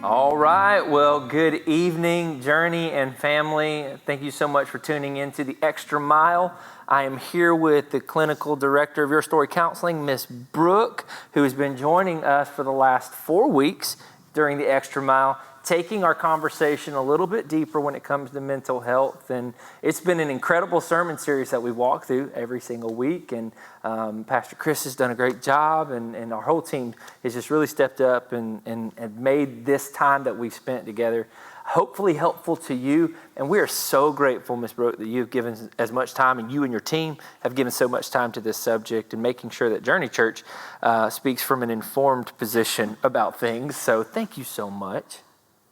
All right, well, good evening, Journey and family. Thank you so much for tuning in to the Extra Mile. I am here with the clinical director of Your Story Counseling, Miss Brooke, who has been joining us for the last 4 weeks during the Extra Mile, taking our conversation a little bit deeper when it comes to mental health. And it's been an incredible sermon series that we've walked through every single week. And Pastor Chris has done a great job, and our whole team has just really stepped up and made this time that we've spent together hopefully helpful to you. And we are so grateful, Ms. Brooke, that you've given as much time, and you and your team have given so much time to this subject and making sure that Journey Church speaks from an informed position about things. So thank you so much.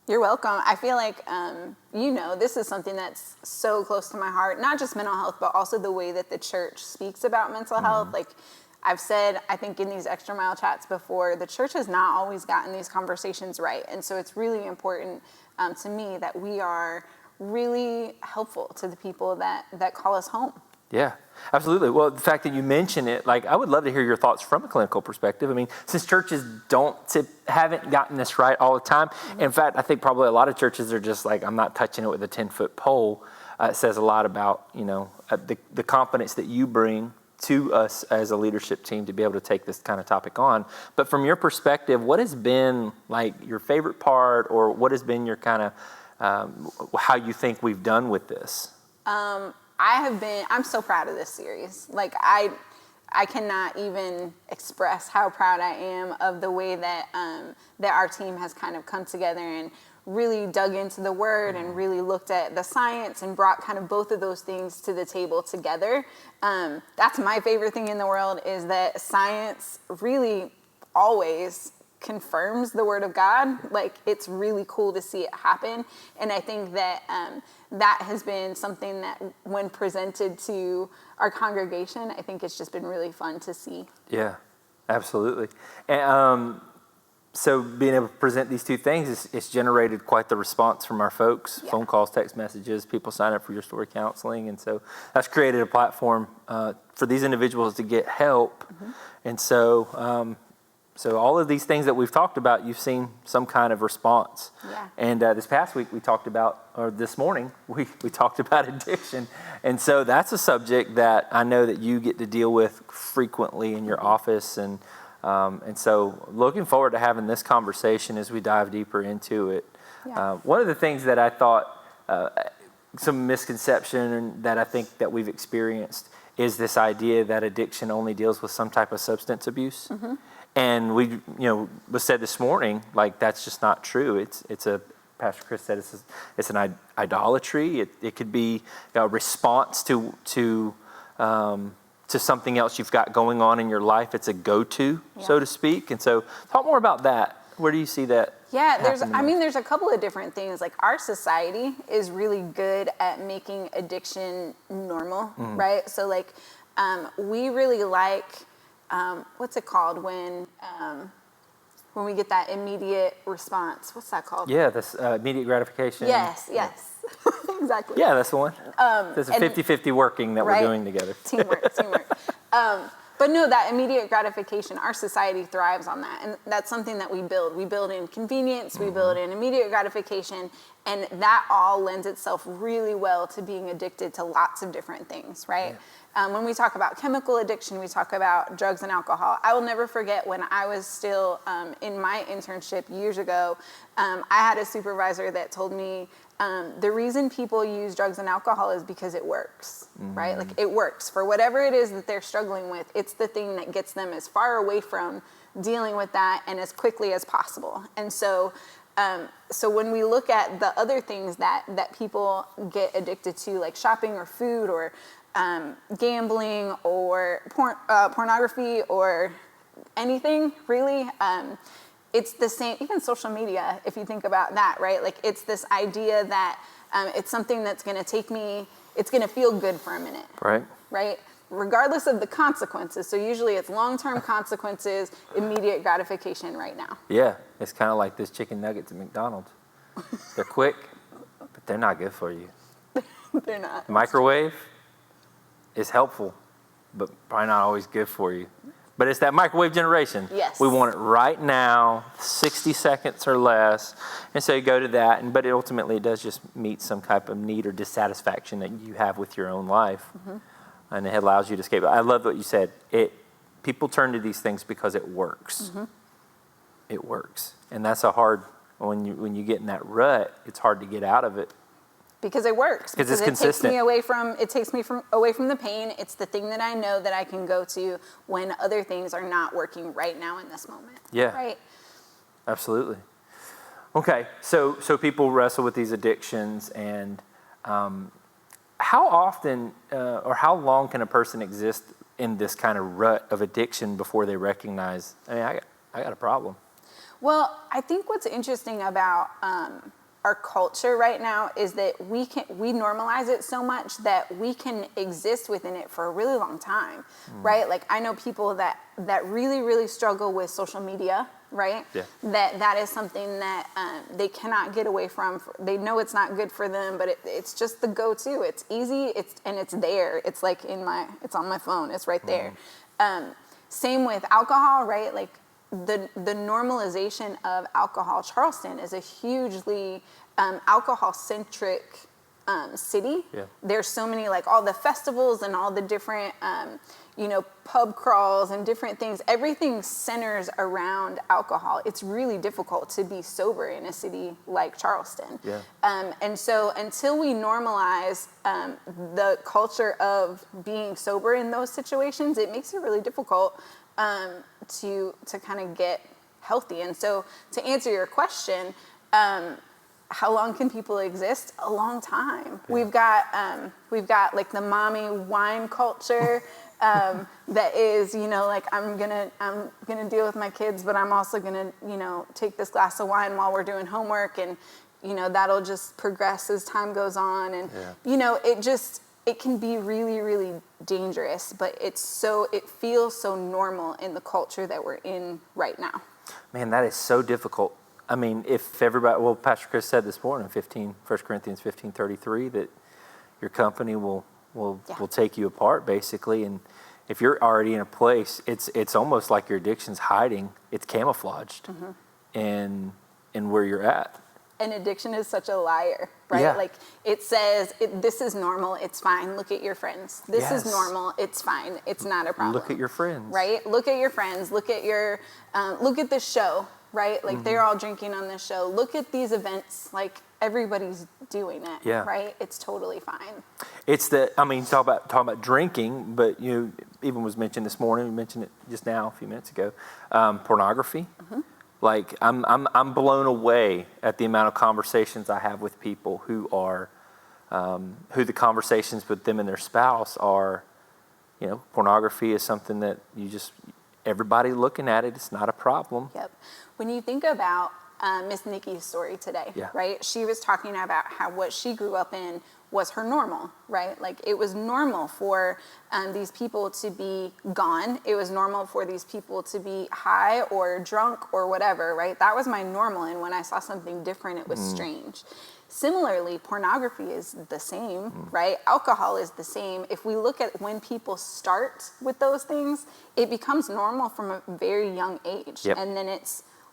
You're welcome. I feel like, this is something that's so close to my heart, not just mental health, but also the way that the church speaks about mental health. Like I've said, I think in these Extra Mile chats before, the church has not always gotten these conversations right. And so it's really important to me that we are really helpful to the people that call us home. Yeah, absolutely. Well, the fact that you mention it, I would love to hear your thoughts from a clinical perspective. I mean, since churches haven't gotten this right all the time. In fact, I think probably a lot of churches are just like, I'm not touching it with a 10-foot pole. It says a lot about, the confidence that you bring to us as a leadership team to be able to take this kind of topic on. But from your perspective, what has been your favorite part, or what has been your kind of, how you think we've done with this? I'm so proud of this series. I cannot even express how proud I am of the way that our team has kind of come together and really dug into the word and really looked at the science and brought kind of both of those things to the table together. That's my favorite thing in the world, is that science really always confirms the word of God. It's really cool to see it happen. And I think that that has been something that when presented to our congregation, I think it's just been really fun to see. Yeah, absolutely. And so being able to present these two things, it's generated quite the response from our folks. Yeah. Phone calls, text messages, people sign up for Your Story Counseling. And so that's created a platform for these individuals to get help. And so all of these things that we've talked about, you've seen some kind of response. Yeah. And this past week this morning, we talked about addiction. And so that's a subject that I know that you get to deal with frequently in your office. And so looking forward to having this conversation as we dive deeper into it. Yeah. One of the things that I thought, some misconception that I think that we've experienced, is this idea that addiction only deals with some type of substance abuse. And was said this morning, that's just not true. Pastor Chris said it's an idolatry. It could be a response to something else you've got going on in your life. It's a go-to, so to speak. And so talk more about that. Where do you see that? Yeah, there's a couple of different things. Our society is really good at making addiction normal, right? So we really like, what's it called when we get that immediate response? What's that called? Yeah, this immediate gratification. Yes, exactly. Yeah, that's the one. There's a 50-50 working that we're doing together. Teamwork. But no, that immediate gratification, our society thrives on that. And that's something that we build. We build in convenience, we build in immediate gratification, and that all lends itself really well to being addicted to lots of different things, right? Yeah. When we talk about chemical addiction, we talk about drugs and alcohol. I will never forget when I was still in my internship years ago, I had a supervisor that told me, the reason people use drugs and alcohol is because it works, right? It works. For whatever it is that they're struggling with, it's the thing that gets them as far away from dealing with that and as quickly as possible. And so when we look at the other things that people get addicted to, like shopping or food or gambling or pornography or anything, really, it's the same, even social media, if you think about that, right? It's this idea that it's something that's going to it's going to feel good for a minute. Right? Regardless of the consequences. So usually it's long-term consequences, immediate gratification right now. Yeah, it's kind of like this chicken nuggets at McDonald's. They're quick, but they're not good for you. They're not. The microwave is helpful, but probably not always good for you. But it's that microwave generation. Yes. We want it right now, 60 seconds or less. And so you go to that, but ultimately it does just meet some type of need or dissatisfaction that you have with your own life. And it allows you to escape. I love what you said. People turn to these things because it works. It works. And that's a hard, when you get in that rut, it's hard to get out of it. Because it works. Because it's consistent. It takes me away from the pain. It's the thing that I know that I can go to when other things are not working right now in this moment. Yeah. Right. Absolutely. Okay. So people wrestle with these addictions, and how often or how long can a person exist in this kind of rut of addiction before they recognize, I got a problem? Well, I think what's interesting about our culture right now is that we normalize it so much that we can exist within it for a really long time, right? Like I know people that really, really struggle with social media, right? Yeah. That is something that they cannot get away from. They know it's not good for them, but it's just the go-to. It's easy. It's there. It's like it's on my phone. It's right there. Same with alcohol, right? Like the normalization of alcohol. Charleston is a hugely alcohol-centric city. Yeah. There's so many, like all the festivals and all the different, pub crawls and different things. Everything centers around alcohol. It's really difficult to be sober in a city like Charleston. Yeah. And so until we normalize the culture of being sober in those situations, it makes it really difficult to kind of get healthy. And so to answer your question, how long can people exist? A long time. Yeah. We've got like the mommy wine culture that is, like I'm gonna deal with my kids, but I'm also gonna, take this glass of wine while we're doing homework, and that'll just progress as time goes on, and it can be really, really dangerous, but it feels so normal in the culture that we're in right now. Man, that is so difficult. I mean, if everybody, Pastor Chris said this morning, 1 Corinthians 15:33, that your company will take you apart, basically. And if you're already in a place, it's almost like your addiction's hiding. It's camouflaged in where you're at. And addiction is such a liar, right? Yeah. Like it says, this is normal, it's fine. Look at your friends. This is normal, it's fine. It's not a problem. Look at your friends. Right? Look at your friends. Look at look at this show, right? Like they're all drinking on this show. Look at these events. Like everybody's doing it, right? It's totally fine. It's talk about drinking, but even was mentioned this morning. We mentioned it just now, a few minutes ago. Pornography. Like I'm blown away at the amount of conversations I have with people who the conversations with them and their spouse are, pornography is something that everybody looking at it. It's not a problem. Yep. When you think about Miss Nikki's story today, right? She was talking about how what she grew up in was her normal, right? Like it was normal for these people to be gone. It was normal for these people to be high or drunk or whatever, right? That was my normal. And when I saw something different, it was strange. Similarly, pornography is the same, right? Alcohol is the same. If we look at when people start with those things, it becomes normal from a very young age. Yep. And then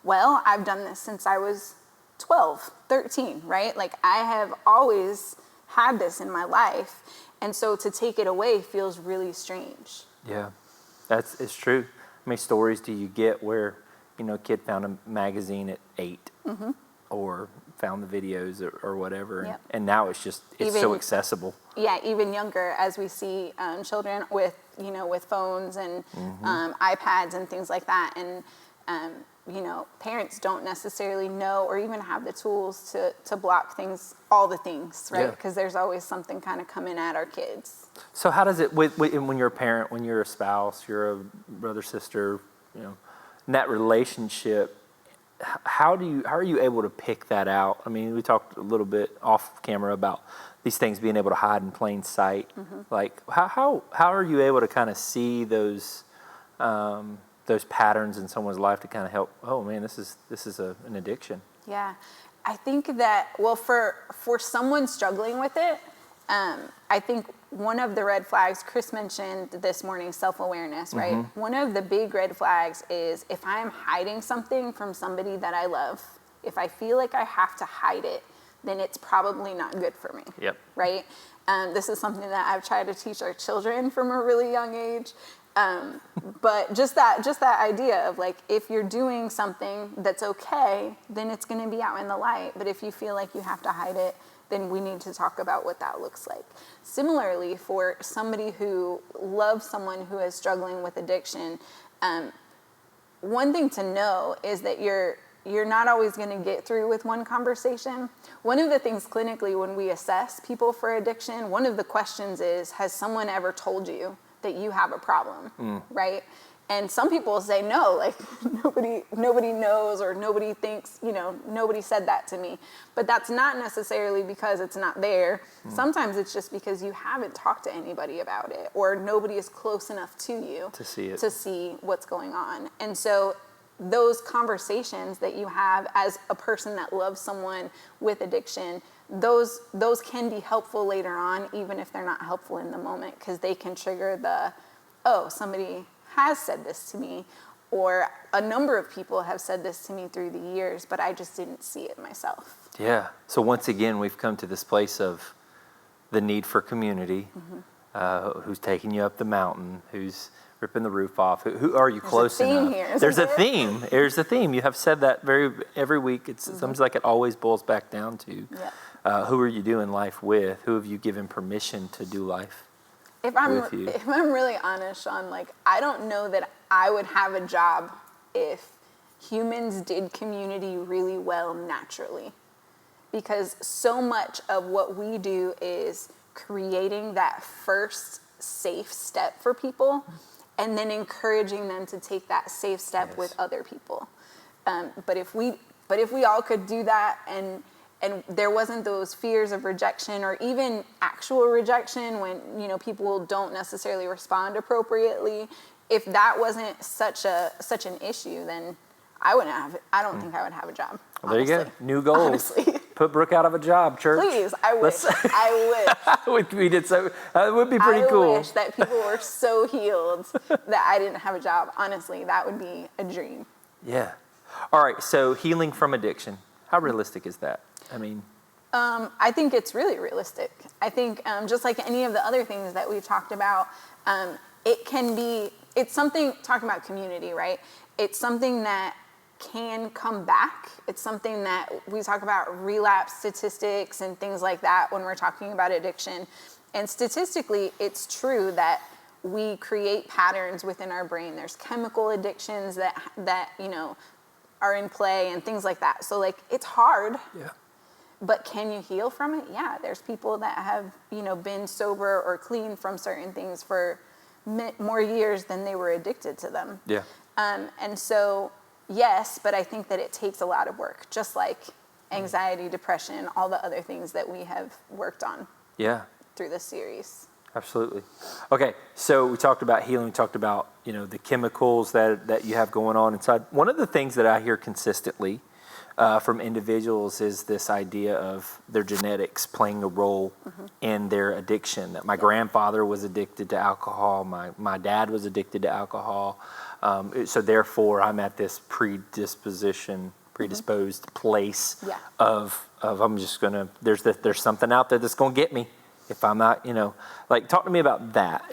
I've done this since I was 12, 13, right? Like I have always had this in my life, and so to take it away feels really strange. Yeah, it's true. How many stories do you get where a kid found a magazine at 8 or found the videos or whatever, and now it's so accessible. Yeah, even younger, as we see children with phones and iPads and things like that, and parents don't necessarily know or even have the tools to block all the things, right? Because there's always something kind of coming at our kids. So how does it, when you're a parent, when you're a spouse, you're a brother, sister, in that relationship, how are you able to pick that out? I mean, we talked a little bit off camera about these things being able to hide in plain sight. Like how are you able to kind of see those patterns in someone's life to kind of help, oh man, this is an addiction? Yeah, I think that, for someone struggling with it, I think one of the red flags, Chris mentioned this morning, self-awareness, right? Mm-hmm. One of the big red flags is if I'm hiding something from somebody that I love, if I feel like I have to hide it, then it's probably not good for me, Yep. right? This is something that I've tried to teach our children from a really young age. But just that idea of like, if you're doing something that's okay, then it's going to be out in the light. But if you feel like you have to hide it, then we need to talk about what that looks like. Similarly, for somebody who loves someone who is struggling with addiction, one thing to know is that you're not always going to get through with one conversation. One of the things clinically when we assess people for addiction, one of the questions is, has someone ever told you that you have a problem, right? And some people say no, like nobody knows, or nobody thinks, nobody said that to me. But that's not necessarily because it's not there. Sometimes it's just because you haven't talked to anybody about it, or nobody is close enough to you To see it. to see what's going on. And so those conversations that you have as a person that loves someone with addiction, those can be helpful later on, even if they're not helpful in the moment, because they can trigger somebody has said this to me, or a number of people have said this to me through the years, but I just didn't see it myself. Yeah. So once again, we've come to this place of the need for community. Who's taking you up the mountain? Who's ripping the roof off? Who are you close enough? There's a theme. There's a theme. You have said that every week. It seems like it always boils back down to who are you doing life with? Who have you given permission to do life If with you? I'm really honest, Sean, like I don't know that I would have a job if humans did community really well naturally, because so much of what we do is creating that first safe step for people, and then encouraging them to take that safe step with other people. But if we all could do that, and there wasn't those fears of rejection, or even actual rejection when people don't necessarily respond appropriately, if that wasn't such an issue, then I don't think I would have a job. Well, there you go. New goals. Honestly. Put Brooke out of a job, church. Please, I wish. I wish. We did so. It would be pretty cool. I wish that people were so healed that I didn't have a job. Honestly, that would be a dream. Yeah. All right. So healing from addiction. How realistic is that? I mean, I think it's really realistic. I think just like any of the other things that we've talked about, it's something, talking about community, right? It's something that can come back. It's something that we talk about relapse statistics and things like that when we're talking about addiction. And statistically, it's true that we create patterns within our brain. There's chemical addictions that are in play and things like that. So like it's hard. yeah. But can you heal from it? Yeah, there's people that have, been sober or clean from certain things for more years than they were addicted to them. Yeah. And so, yes, but I think that it takes a lot of work, just like anxiety, depression, all the other things that we have worked on through this series. Absolutely. Okay, so we talked about healing, we talked about, the chemicals that you have going on inside. One of the things that I hear consistently from individuals is this idea of their genetics playing a role in their addiction. That my grandfather was addicted to alcohol, my dad was addicted to alcohol, so therefore I'm at this predisposed place of I'm just gonna, there's something out there that's gonna get me if I'm not, talk to me about that.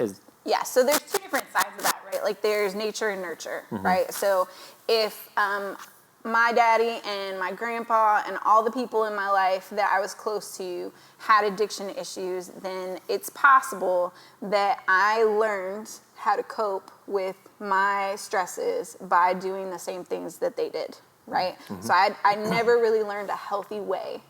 Yeah, so there's two different sides of that, right? Like there's nature and nurture, right? So if my daddy and my grandpa and all the people in my life that I was close to had addiction issues, then it's possible that I learned how to cope with my stresses by doing the same things that they did, right? So I never really learned a healthy way.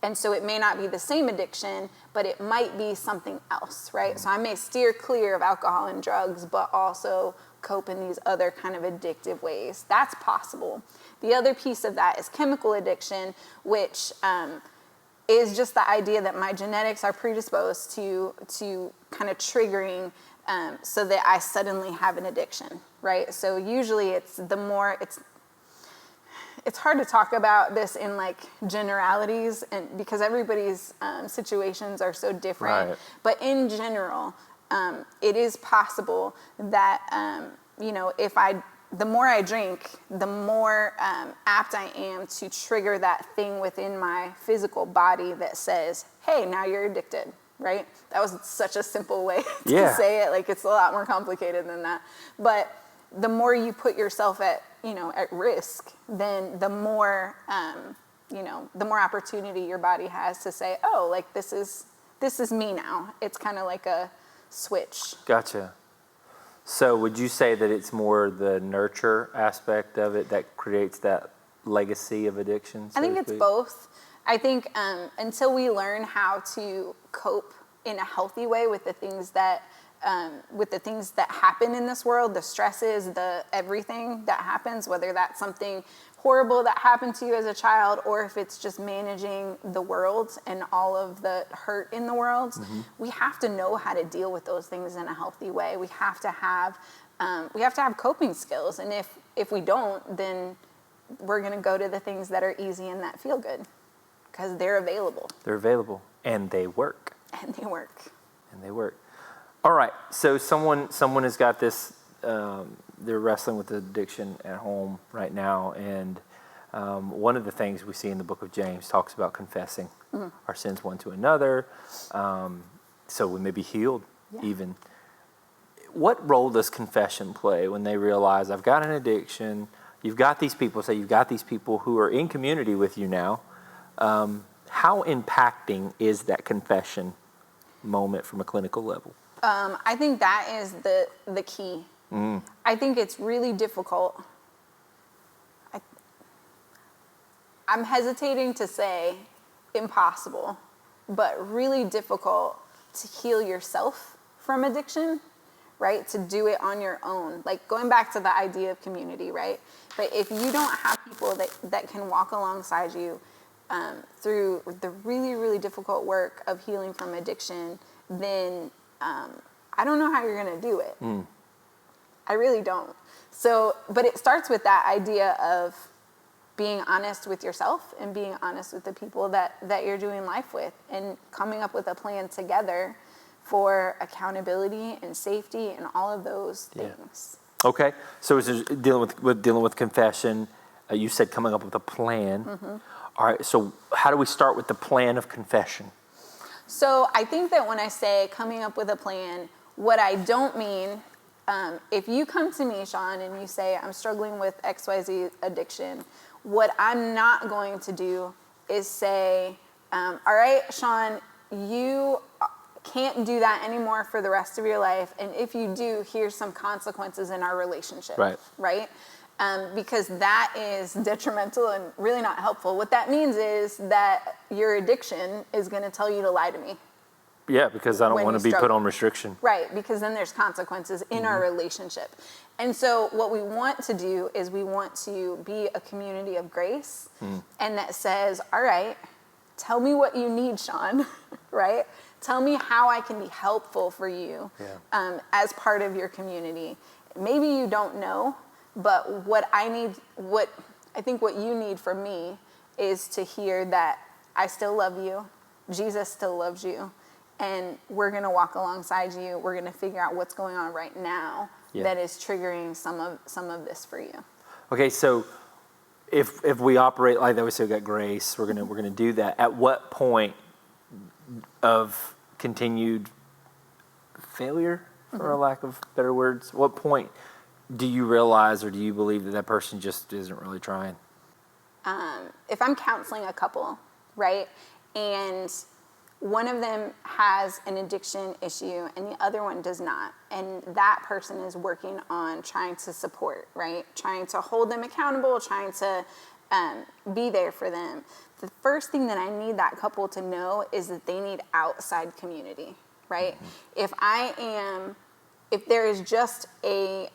And so it may not be the same addiction, but it might be something else, right? So I may steer clear of alcohol and drugs, but also cope in these other kind of addictive ways. That's possible. The other piece of that is chemical addiction, which is just the idea that my genetics are predisposed to kind of triggering so that I suddenly have an addiction, right? So usually it's it's hard to talk about this in like generalities, and because everybody's situations are so different. Right. But in general, it is possible that the more I drink, the more apt I am to trigger that thing within my physical body that says, "Hey, now you're addicted." Right? That was such a simple way to say it. Like, it's a lot more complicated than that. But the more you put yourself at risk, then the more opportunity your body has to say, "Oh, like this is me now." It's kind of like a switch. Gotcha. So would you say that it's more the nurture aspect of it that creates that legacy of addiction? I think it's both. I think until we learn how to cope in a healthy way with the things that happen in this world, the stresses, the everything that happens, whether that's something horrible that happened to you as a child, or if it's just managing the world and all of the hurt in the world, we have to know how to deal with those things in a healthy way. We have to have coping skills, and if we don't, then we're going to go to the things that are easy and that feel good, because they're available. They're available, and they work. And they work. And they work. All right, so someone has got this, they're wrestling with addiction at home right now, and one of the things we see in the book of James talks about confessing our sins one to another, so we may be healed even. What role does confession play when they realize, I've got an addiction? You've got these people who are in community with you now. How impacting is that confession moment from a clinical level? I think that is the key. I think it's really difficult. I'm hesitating to say impossible, but really difficult to heal yourself from addiction, right? To do it on your own. Like, going back to the idea of community, right? But if you don't have people that can walk alongside you through the really, really difficult work of healing from addiction, then I don't know how you're going to do it. I really don't. So, but it starts with that idea of being honest with yourself and being honest with the people that you're doing life with, and coming up with a plan together for accountability and safety and all of those things. Okay, so it's just dealing with confession. You said coming up with a plan. All right, so how do we start with the plan of confession? So I think that when I say coming up with a plan, what I don't mean, if you come to me, Sean, and you say, I'm struggling with XYZ addiction, what I'm not going to do is say, all right, Sean, you can't do that anymore for the rest of your life. And if you do, here's some consequences in our relationship. Right? Because that is detrimental and really not helpful. What that means is that your addiction is going to tell you to lie to me. Yeah, because I don't want to be put on restriction. Right, because then there's consequences in our relationship. And so what we want to do is we want to be a community of grace, and that says, all right, tell me what you need, Sean, right? Tell me how I can be helpful for you as part of your community. Maybe you don't know, but what I think what you need from me is to hear that I still love you, Jesus still loves you, and we're going to walk alongside you. We're going to figure out what's going on right now that is triggering some of this for you. Okay, so if we operate like that, we say we got grace, we're gonna do that. At what point of continued failure, for a lack of better words, what point do you realize, or do you believe that person just isn't really trying? If I'm counseling a couple, right, and one of them has an addiction issue and the other one does not, and that person is working on trying to support, right, trying to hold them accountable, trying to be there for them, the first thing that I need that couple to know is that they need outside community, right? If there is just a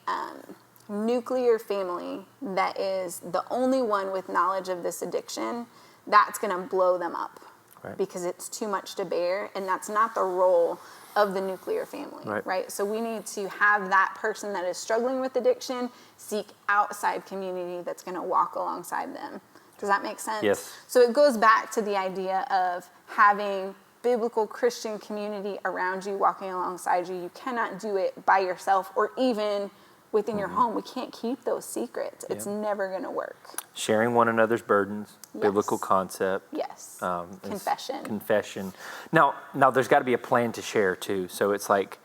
nuclear family that is the only one with knowledge of this addiction, that's going to blow them up. Right. Because it's too much to bear, and that's not the role of the nuclear family, right? So we need to have that person that is struggling with addiction seek outside community that's going to walk alongside them. Does that make sense? Yes. So it goes back to the idea of having biblical Christian community around you, walking alongside you. You cannot do it by yourself or even within your home. We can't keep those secrets. It's never going to work. Sharing one another's burdens, Yes. biblical concept. Yes. is Confession. Now there's got to be a plan to share too. So it's like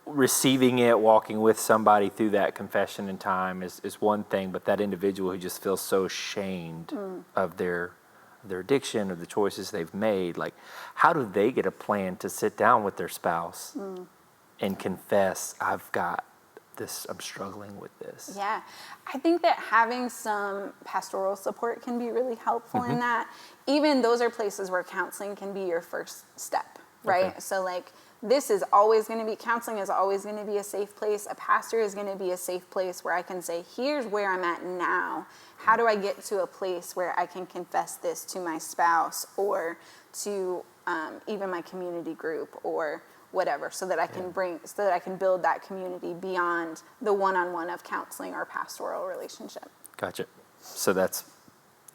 receiving it, walking with somebody through that confession in time is one thing, but that individual who just feels so ashamed of their addiction or the choices they've made, like how do they get a plan to sit down with their spouse and confess, I've got this, I'm struggling with this? Yeah. I think that having some pastoral support can be really helpful in that. Even those are places where counseling can be your first step, right? Okay. So like this is always going to be, counseling is always going to be a safe place. A pastor is going to be a safe place where I can say, here's where I'm at now. How do I get to a place where I can confess this to my spouse or to even my community group or whatever, so that I can so that I can build that community beyond the one-on-one of counseling or pastoral relationship. Gotcha. So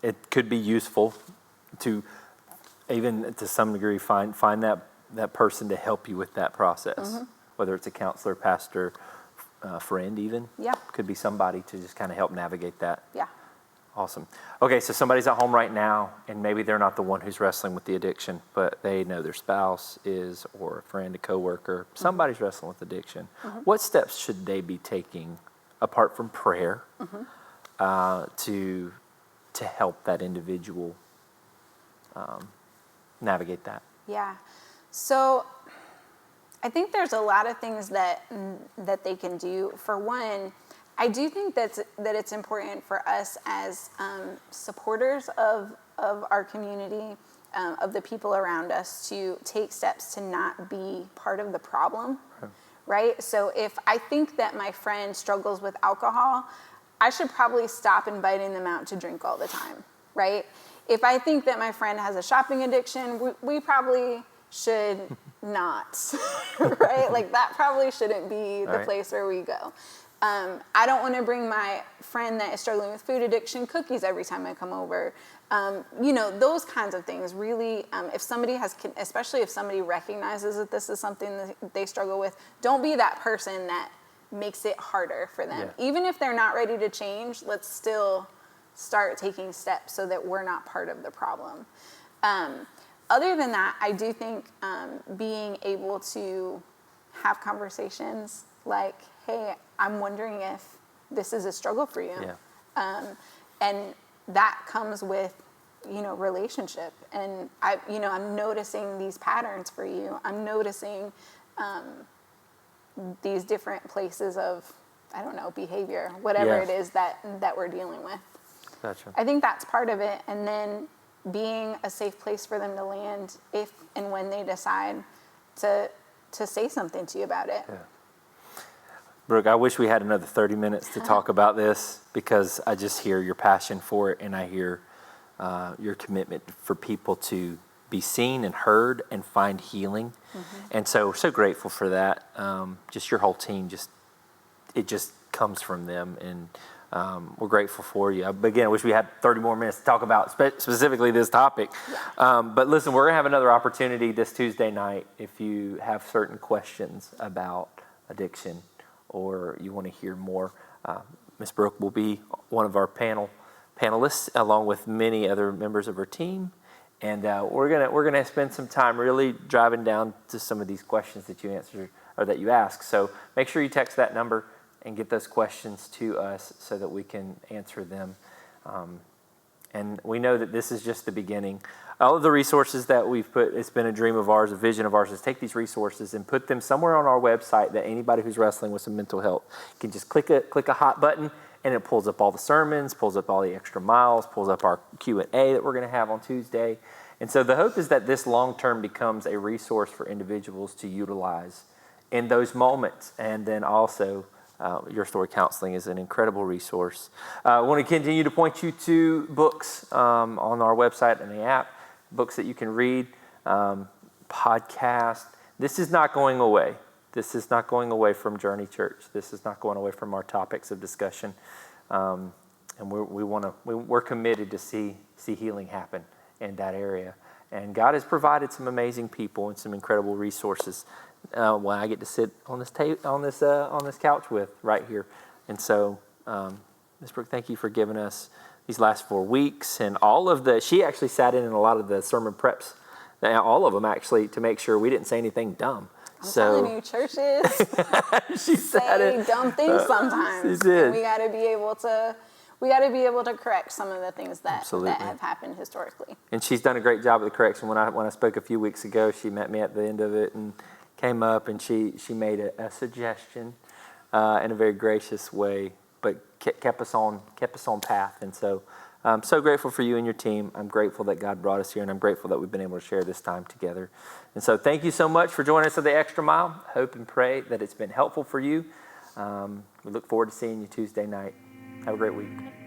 it could be useful to even to some degree find that person to help you with that process, whether it's a counselor, pastor, friend even. Yeah. Could be somebody to just kind of help navigate that. Yeah. Awesome. Okay, so somebody's at home right now, and maybe they're not the one who's wrestling with the addiction, but they know their spouse is, or a friend, a coworker. Somebody's wrestling with addiction. What steps should they be taking, apart from prayer, to help that individual navigate that? Yeah. So I think there's a lot of things that they can do. For one, I do think that it's important for us as supporters of our community, of the people around us, to take steps to not be part of the problem, right? So if I think that my friend struggles with alcohol, I should probably stop inviting them out to drink all the time, right? If I think that my friend has a shopping addiction, we probably should not, right? Like that probably shouldn't be the place where we go. I don't want to bring my friend that is struggling with food addiction cookies every time I come over. Those kinds of things really, if somebody especially if somebody recognizes that this is something that they struggle with, don't be that person that makes it harder for them. Yeah. Even if they're not ready to change, let's still start taking steps so that we're not part of the problem. Other than that, I do think being able to have conversations like, hey, I'm wondering if this is a struggle for you. Yeah. And that comes with, relationship. And I'm noticing these patterns for you. I'm noticing these different places of, I don't know, behavior, whatever it is that we're dealing with. Gotcha. I think that's part of it. And then being a safe place for them to land if and when they decide to say something to you about it. Yeah. Brooke, I wish we had another 30 minutes to talk about this, because I just hear your passion for it, and I hear your commitment for people to be seen and heard and find healing. And so we're so grateful for that. Just your whole team, it just comes from them, and we're grateful for you. Again, I wish we had 30 more minutes to talk about specifically this topic. But listen, we're going to have another opportunity this Tuesday night. If you have certain questions about addiction, or you want to hear more, Ms. Brooke will be one of our panelists, along with many other members of her team. And we're gonna spend some time really driving down to some of these questions that you answered or that you asked. So make sure you text that number and get those questions to us so that we can answer them. And we know that this is just the beginning. All of the resources that we've put, it's been a dream of ours, a vision of ours, is take these resources and put them somewhere on our website that anybody who's wrestling with some mental health can just click a hot button, and it pulls up all the sermons, pulls up all the extra miles, pulls up our Q&A that we're going to have on Tuesday. And so the hope is that this long-term becomes a resource for individuals to utilize in those moments. And then also, Your Story Counseling is an incredible resource. I want to continue to point you to books on our website and the app, books that you can read, podcast. This is not going away. This is not going away from Journey Church. This is not going away from our topics of discussion. and we're committed to see healing happen in that area. And God has provided some amazing people and some incredible resources. When I get to sit on this on this couch with right here, and so Ms. Brooke, thank you for giving us these last 4 weeks and all of the. She actually sat in a lot of the sermon preps, all of them actually, to make sure we didn't say anything dumb. I'm telling you, churches she say dumb things sometimes. She did. And we got to be able to correct some of the things that have happened historically. And she's done a great job with the correction. When I spoke a few weeks ago, she met me at the end of it and came up and she made a suggestion in a very gracious way, but kept us on path. And so I'm so grateful for you and your team. I'm grateful that God brought us here, and I'm grateful that we've been able to share this time together. And so thank you so much for joining us at the Extra Mile. Hope and pray that it's been helpful for you. We look forward to seeing you Tuesday night. Have a great week.